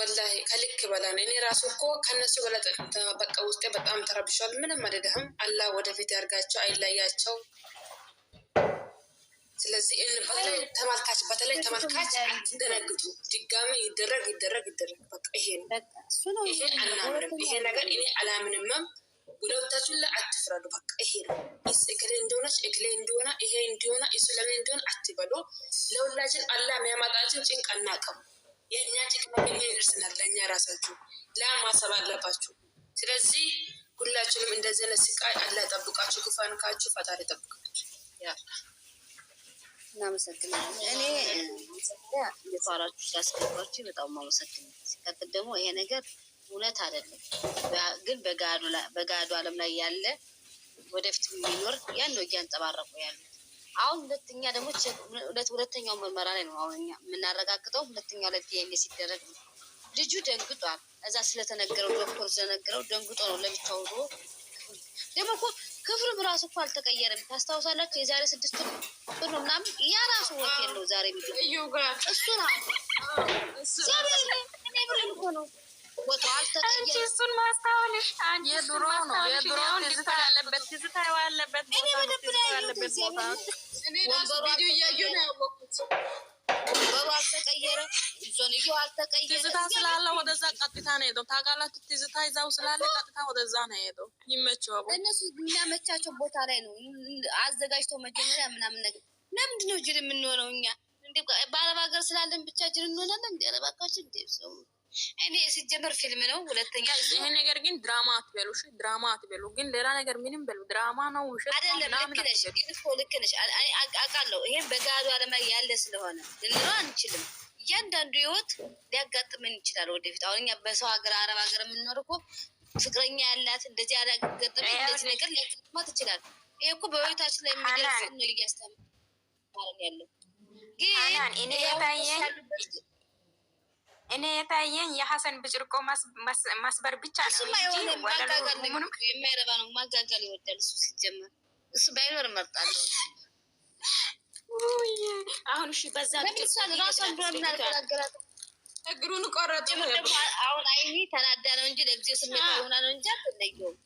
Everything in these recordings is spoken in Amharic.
ወላሂ ከልክ በላይ ነው። እኔ ራሱ እኮ ከነሱ በለጠ በቃ ውስጤ በጣም ተረብሿል። ምንም አይደለም። አላህ ወደፊት ያርጋቸው፣ አይለያቸው። ስለዚህ በተለይ ተመልካች አትደነግጡ። ድጋሚ ይደረግ በቃ ይሄ ነው። ይሄ አናምንም። ይሄ ነገር እኔ አላምንምም። ሁለታችሁን ላይ አትፍረዱ። በቃ ይሄ ነው። እክሌ እንደሆነች እክሌ እንደሆነ ይሄ እንዲሆነ እሱ ለምን እንደሆነ አትበሉ። ለሁላችን አላህ የሚያመጣችን ጭንቅ አናውቅም። የእኛ ጭንቅ መገኘ ይደርስናል። ለእኛ ራሳችሁ ለማሰብ አለባችሁ። ስለዚህ ሁላችንም እንደዚህ አይነት ስቃይ አላህ ጠብቃችሁ፣ ክፋንካችሁ ፈጣሪ ጠብቃችሁ። እናመሰግናለን። እኔ የፋራችሁ ስላስገባችሁ በጣም ማመሰግናለሁ። ሲቀጥል ደግሞ ይሄ ነገር እውነት አይደለም፣ ግን በጋዱ ዓለም ላይ ያለ ወደፊት የሚኖር ያን ነው እያንጸባረቁ ያለ። አሁን ሁለተኛ ደግሞ ሁለተኛው ምርመራ ላይ ነው አሁን እኛ የምናረጋግጠው። ሁለተኛው ላይ ዲኤንኤ ሲደረግ ነው። ልጁ ደንግጧል። እዛ ስለተነገረው ዶክተር ስለነገረው ደንግጦ ነው ለብቻው ሆኖ። ደግሞ እኮ ክፍሉም ራሱ እኮ አልተቀየረም። ታስታውሳላችሁ? የዛሬ 6 ወር ነው ምናምን ያ ራሱ ወኪል ነው ዛሬ የሚገኝ እሱ ነው። ዛሬ እኔ ብለን እኮ ነው ወጣ አልተቀየረ። እሱን ማስታወልሽ የድሮ ነው የድሮ ትዝታ ያለበት ትዝታ ያለበት እኔ በደብላ ያለበት እኔ ራሱ ቪዲዮ እያየሁ ነው ያወቅሁት። ወንበሩ አልተቀየረ፣ ዞንየው አልተቀየረ። ትዝታ ስላለ ወደዛ ቀጥታ ነው ሄደው። ታውቃላችሁ? ትዝታ ይዛው ስላለ ቀጥታ ወደዛ ነው ሄደው። ይመቸው እነሱ የሚያመቻቸው ቦታ ላይ ነው አዘጋጅተው መጀመሪያ ምናምን ነገር። ለምንድን ነው ጅል የምንሆነው እኛ? እንዴ በአረብ ሀገር ስላለን ብቻ ጅል እንሆናለን? እንዴ አረባካችን እንዴ ሰው እኔ ሲጀመር ፊልም ነው። ሁለተኛ ይሄ ነገር ግን ድራማ አትበሉ። እሺ ድራማ አትበሉ። ግን ሌላ ነገር ምንም በሉ ድራማ ነው ውሸት አይደለም። ልክ ነሽ፣ ልክ ነሽ። አውቃለሁ። ይሄን በጋዱ ዓለም ላይ ያለ ስለሆነ ልንለው አንችልም። እያንዳንዱ ህይወት ሊያጋጥመን ይችላል ወደፊት። አሁን እኛ በሰው ሀገር አረብ ሀገር የምንኖር እኮ ፍቅረኛ ያላት እንደዚህ ያላገጠመ እንደዚህ ነገር ሊያጋጥማት ይችላል። ይሄ እኮ በህይወታችን ላይ የሚደርስ ነው እያስተማርን ያለው። ግን እኔ የታየኝ የሀሰን ብጭርቆ ማስበር ብቻ ነው እንጂ የማይረባ ነው። ማጋጋል ይወዳል እሱ። ሲጀመር እሱ ባይኖር እመርጣለሁ። አሁን እሺ፣ በዛ ራሱ እንደምናገራት እግሩን ቆረጥ። አሁን አይኒ ተናዳ ነው እንጂ ለጊዜው ስሜት ሆና ነው እንጂ አትለየውም።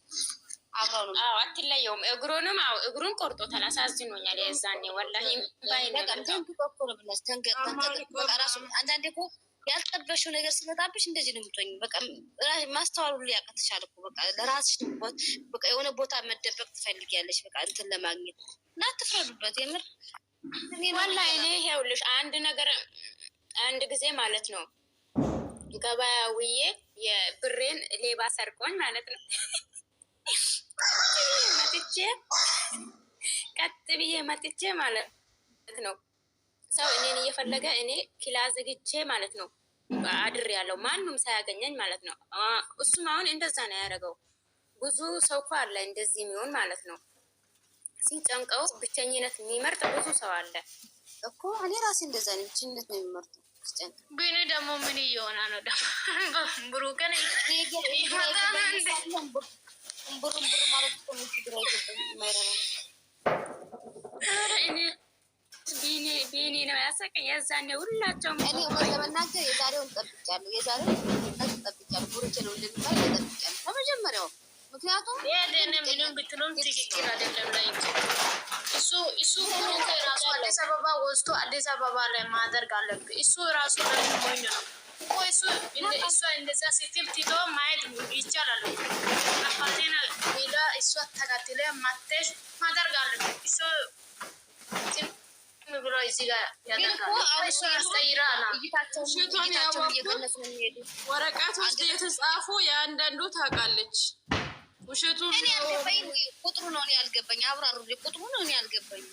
አብራው ነው። አዎ አትለየውም። እግሩንም እግሩን ቆርጦታል። አሳዝኖኛል። የዛኔ ወላሂ ባይነገር ተንከባከረ ብላስ በቃ ራሱ አንዳንዴ እኮ ያልጠበሽው ነገር ሲመጣብሽ እንደዚህ ነው የምትሆኝ። በቃ ማስተዋሉ ሊያቅትሻል እኮ በቃ ለራስሽ በቃ የሆነ ቦታ መደበቅ ትፈልጊያለሽ። በቃ እንትን ለማግኘት እና አትፍረዱበት። የምር ወላሂ እኔ ይኸውልሽ አንድ ጊዜ ማለት ነው ገበያ ውዬ የብሬን ሌባ ሰርቆኝ ማለት ነው ቀጥ ብዬ መጥቼ ማለት ነው ሰው እኔን እየፈለገ እኔ ኪላ ዘግቼ ማለት ነው አድር ያለው ማንም ሳያገኘኝ ማለት ነው። እሱም አሁን እንደዛ ነው ያደረገው። ብዙ ሰው እኮ አለ እንደዚህ የሚሆን ማለት ነው። ሲጨንቀው ብቸኝነት የሚመርጥ ብዙ ሰው አለ እኮ። እኔ ራሴ እንደዛ ነው፣ ብቸኝነት ነው የሚመርጠው። ግን ደግሞ ምን እየሆነ ነው ደግሞ ብሩከን ብሩ ማለት እኮ ነው ችግር አይገባም። የማይረባ ቢኒ ነው ያሰቀኝ። የዛኔ ሁላቸውም እኔ ወይ ለመናገር የዛሬውን ጠብቂያለሁ። ጠብቂያለሁ። ብሩኬ ነው እንደሚባል ጠብቂያለሁ ከመጀመሪያው። ምክንያቱም ምንም ብትሉም ትክክል አይደለም ላይ እሱ ራሱ አዲስ አበባ ወስዶ አዲስ አበባ ላይ ማደርግ አለብህ። እሱ ራሱ ሞኝ ነው እኮ እሷ እንደዛ ስትል ትቶ ማየት ይቻላል። አባቴና ሌላ እሷ ተከትለ ማተሽ ማደርግ አለብህ። እሱ ብሎ እዚህ ጋር ወረቀት ውስጥ የተጻፉ የአንዳንዱ ታውቃለች። ውሸቱ ቁጥሩ ነው ያልገባኝ። አብራሩ ቁጥሩ ነው ያልገባኝ።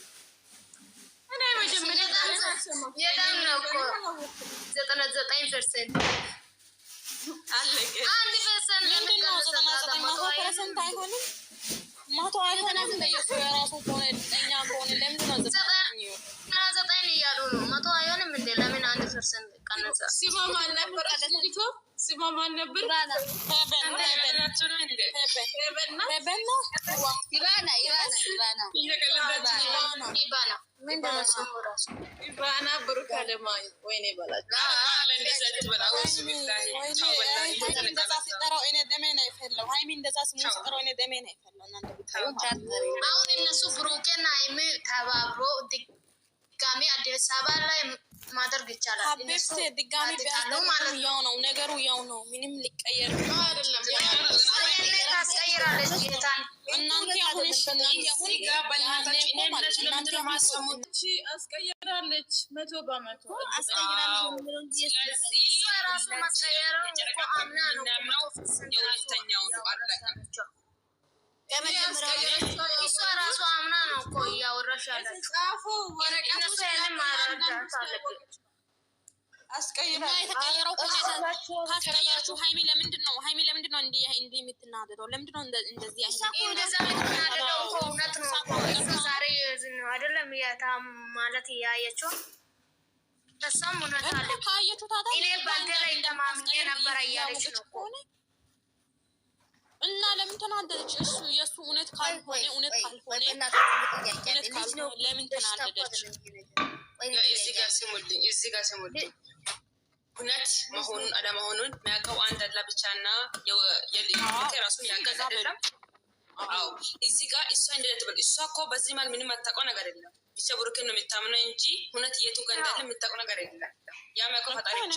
እኔ መጀመሪያ የዳም ነው እኮ 99% አለቀ። 1% ምንድነው 99% አይሆንም? መቶ አይሆንም። የራሱ ከሆነ እኛ ከሆነ ለምንድን ነው 99 እያሉ ነው? መቶ አይሆንም እንዴ? ለምን 1% ቀነሰ? ሲማማን ነበር አለልቶ ሲማማን ነበር ባና ብሩክ አለማ ወይኔ በላች ሃይሚ እንደዛ ስሙ ሲጠራው እኔ ደሜ ነው የፈለው። እናንተ ብታዩ አሁን እነሱ ብሩኬና ሃይሚ ተባብሮ ድጋሚ አዲስ አበባ ላይ ማድረግ ይቻላል። አቤት ድጋሚ ቢያደርጉ ማለት ያው ነው ነገሩ፣ ያው ነው። ምንም ሊቀየር ነው አይደለም። ታስቀይራለች ጌታን እናንተ አሁን እናንተ አሁን አስቀይራለች 100% አስቀይራለች። እሷ ራሱ ማስቀየረው እኮ አምና ነው የሁለተኛው አረጋግጫ እሷ ራሱ አምና ነው እኮ እያወራሽ ያለችው። እነሱ ያንን ማረዳት አለበት። አስቀይራ የተቀየረው ካስቀየረችው ሃይሚ ለምንድን ነው እንዲህ የምትናደደው? ለምንድን ነው እንደዚህ እንደዛ የምትናደደው? እኮ እውነት ነው እኮ እሱ ዛሬ አይደለም ማለት እያየችው እሷም እውነት አለች። እኔ ባንተ ላይ እንደማምኜ ነበረ እያለች ነው እኮ እና ለምን ተናደደች? እሱ የእሱ እውነት ካልሆነ ለምን ተናደደች? እዚህ ጋር ስሙልኝ። እውነት መሆኑን አለመሆኑን የሚያውቀው አንድ አላ ብቻና ራሱን ያገዝ አይደለም። አዎ እዚህ ጋር እሷ እንደትበል እሷ እኮ በዚህ ማለት ምንም አታውቀው ነገር የለም። ብቻ ብሩክን ነው የምታምነው እንጂ እውነት የቱ ጋር እንዳለ የምታውቀው ነገር የለም። ያ የሚያውቀው ፈጣሪ ብቻ።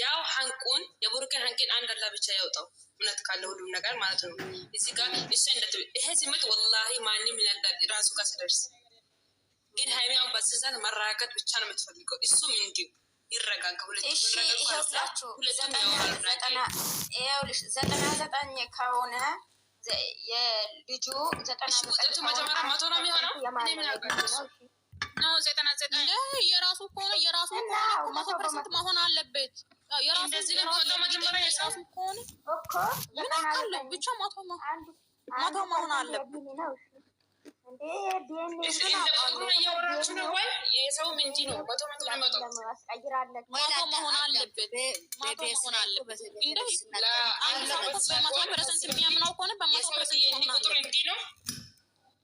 ያው ሀንቁን የብሩክን ሀንቅን አንድ አላ ብቻ ያውጣው። እውነት ካለ ሁሉም ነገር ማለት ነው። እዚህ ጋር እሷ እንደትበል ይሄ ስሜት ወላሂ ማንም ይላል ራሱ ጋር ስደርስ ግን ሃይሚያን በስንሳት መረጋጋት ብቻ ነው የምትፈልገው። እሱም እንዲሁ ይረጋጋ። ሁለቱም ይኸውልሽ 99 ከሆነ የልጁ 99 መጀመሪያ 100 ነው የሚሆነው። የራሱ ከሆነ የራሱ 100% መሆን አለበት። እንደዚህ ነው መጀመሪያ የራሱ ከሆነ ምን አለው ብቻ 100 መሆን አለበት። እያወራችሁ ነው ወይ? የሰው ምንዲ ነው መቶ መሆን አለበት። በ100% የሚያምነው ከሆነ ቁጥር እንዲ ነው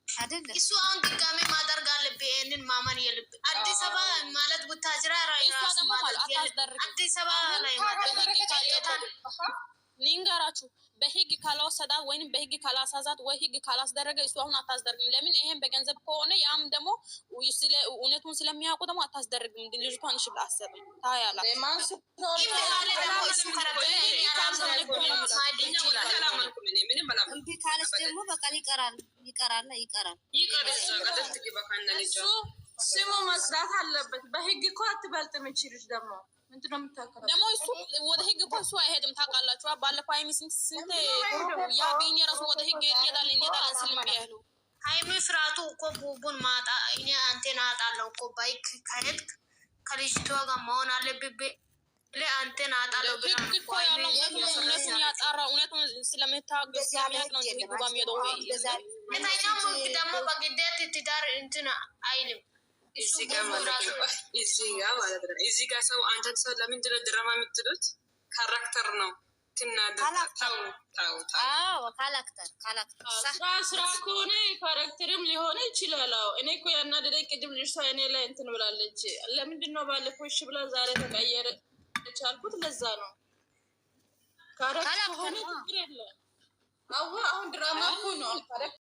አይደለም። እሱ አሁን ድጋሜ ማድረግ አለብህ። ይሄንን ማመን የለብህ። አዲስ አበባ ማለት ቡታጅራ አዲስ አበባ ላይ ንገራችሁ በህግ ካላወሰዳት ወይም በህግ ካላሳዛት ወይ ህግ ካላስደረገ እሱ አሁን አታስደርግም። ለምን? ይሄን በገንዘብ ከሆነ ያም ደግሞ እውነቱን ስለሚያውቁ ደግሞ አታስደርግም። ልጅቷን እሺ ብላ አሰብ ታያላ እምቢ ካለች ደግሞ በቃ ይቀራል። ስሙ መስራት አለበት። በህግ እኮ አትበልጥ የምችልሽ ደግሞ ምንድነው የምታከራው? ደግሞ እሱ ወደ ህግ እኮ እሱ አይሄድም። ታውቃላችሁ ባለፈው ሃይሚ ስንት ያ ቢኝ ራሱ ወደ ህግ እንሄዳለን ስለሚያሉ ሃይሚ ፍራቱ እኮ ቡቡን ማጣ እኔ አንቴን አጣለው እኮ ባይክ ከሄድክ ከልጅቷ ጋር መሆን አለብህ። ለአንቴን አጣለው ህግ እኮ ያለው እውነቱን ያጣራ እውነቱን ስለምታገስ የሚያቅ ነው ህግ ጋር የሚሄደው ደግሞ በግዴት ትዳር እንትን አይልም። እዚህ ጋር ማለት ነው። እዚህ ጋር ሰው አንተን ሰው ለምንድን ነው ድራማ የምትሉት? ካራክተር ነው። ስራ ከሆነ ካራክተርም ሊሆን ይችላል። እኔ እኮ ያናደደኝ ቅድም ልጅቷ እኔ ላይ እንትን ብላለች። ለምንድን ነው ባለፈው እሺ ብላ ዛሬ ተቀየረች አልኩት። ለዛ ነው ካራክተር ሆነ ችግር የለም። አሁን ድራማ እኮ ነው።